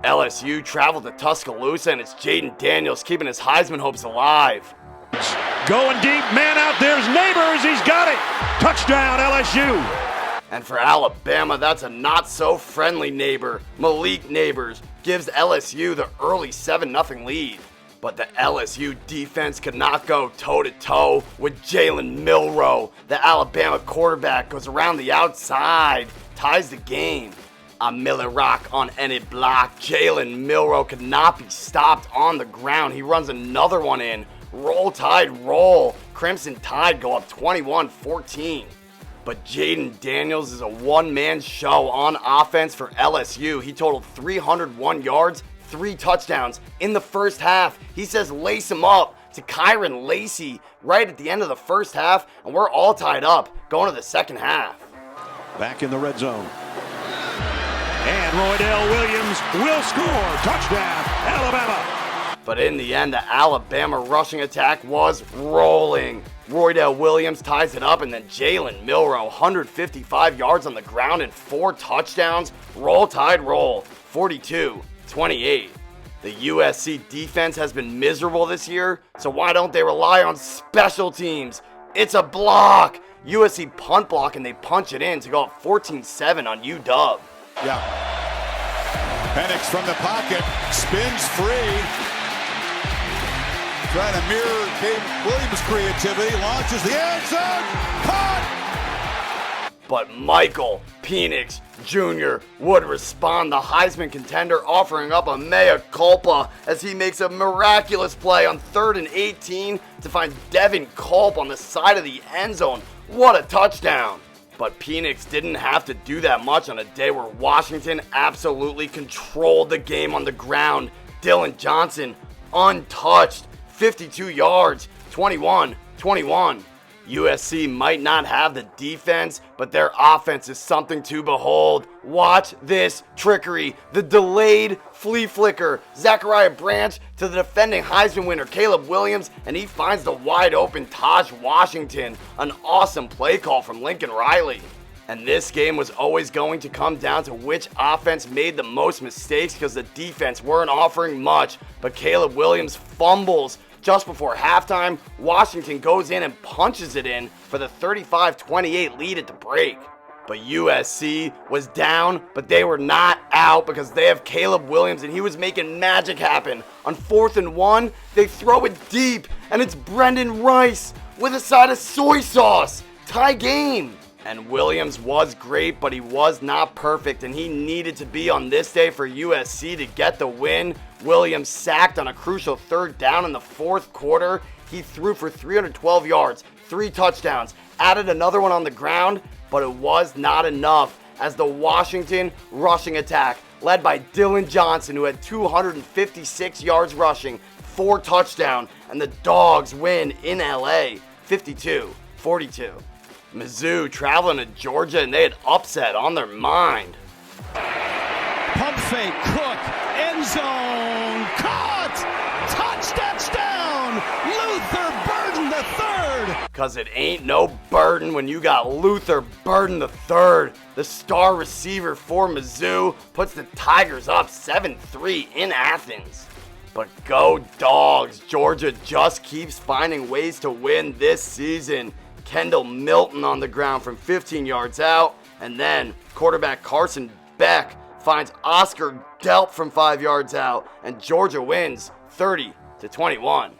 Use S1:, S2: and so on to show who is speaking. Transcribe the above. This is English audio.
S1: LSU traveled to Tuscaloosa, and it's Jaden Daniels keeping his Heisman hopes alive.
S2: Going deep, man out, there's Neighbors, he's got it! Touchdown, LSU!
S1: And for Alabama, that's a not-so-friendly neighbor. Malik Neighbors gives LSU the early 7-0 lead. But the LSU defense could not go toe-to-toe with Jalen Milroe. The Alabama quarterback goes around the outside, ties the game. A Miller Rock on any block. Jalen Milroe could not be stopped on the ground. He runs another one in. Roll Tide roll. Crimson Tide go up 21-14. But Jaden Daniels is a one-man show on offense for LSU. He totaled 301 yards, 3 touchdowns in the first half. He says lace him up to Kyron Lacey right at the end of the first half, and we're all tied up going to the second half.
S2: Back in the red zone. And Roydell Williams will score. Touchdown, Alabama.
S1: But in the end, the Alabama rushing attack was rolling. Roydell Williams ties it up, and then Jalen Milroe, 155 yards on the ground and 4 touchdowns. Roll Tide roll, 42-28. The USC defense has been miserable this year, so why don't they rely on special teams? It's a block. USC punt block, and they punch it in to go up 14-7 on UW.
S3: Yeah. Penix from the pocket, spins free. Trying to mirror Caleb Williams' creativity, launches the end zone, caught!
S1: But Michael Penix Jr. would respond, the Heisman contender offering up a mea culpa as he makes a miraculous play on 3rd and 18 to find Devin Culp on the side of the end zone. What a touchdown! But Penix didn't have to do that much on a day where Washington absolutely controlled the game on the ground. Dylan Johnson, untouched, 52 yards, 21-21. USC might not have the defense, but their offense is something to behold. Watch this trickery. The delayed flea flicker. Zachariah Branch to the defending Heisman winner Caleb Williams, and he finds the wide open Taj Washington. An awesome play call from Lincoln Riley. And this game was always going to come down to which offense made the most mistakes because the defense weren't offering much. But Caleb Williams fumbles just before halftime. Washington goes in and punches it in for the 35-28 lead at the break. But USC was down, but they were not out because they have Caleb Williams, and he was making magic happen. On 4th and 1, they throw it deep, and it's Brendan Rice with a side of soy sauce. Tie game. And Williams was great, but he was not perfect, and he needed to be on this day for USC to get the win. Williams sacked on a crucial 3rd down in the 4th quarter. He threw for 312 yards, 3 touchdowns, added another one on the ground, but it was not enough as the Washington rushing attack, led by Dylan Johnson, who had 256 yards rushing, 4 touchdowns, and the Dogs win in LA, 52-42. Mizzou traveling to Georgia, and they had upset on their mind.
S4: Pump fake, Cook, end zone, caught! Touchdown! Luther Burden III!
S1: Because it ain't no burden when you got Luther Burden III. The star receiver for Mizzou puts the Tigers up 7-3 in Athens. But go Dogs! Georgia just keeps finding ways to win this season. Kendall Milton on the ground from 15 yards out, and then quarterback Carson Beck finds Oscar Delp from 5 yards out, and Georgia wins 30-21.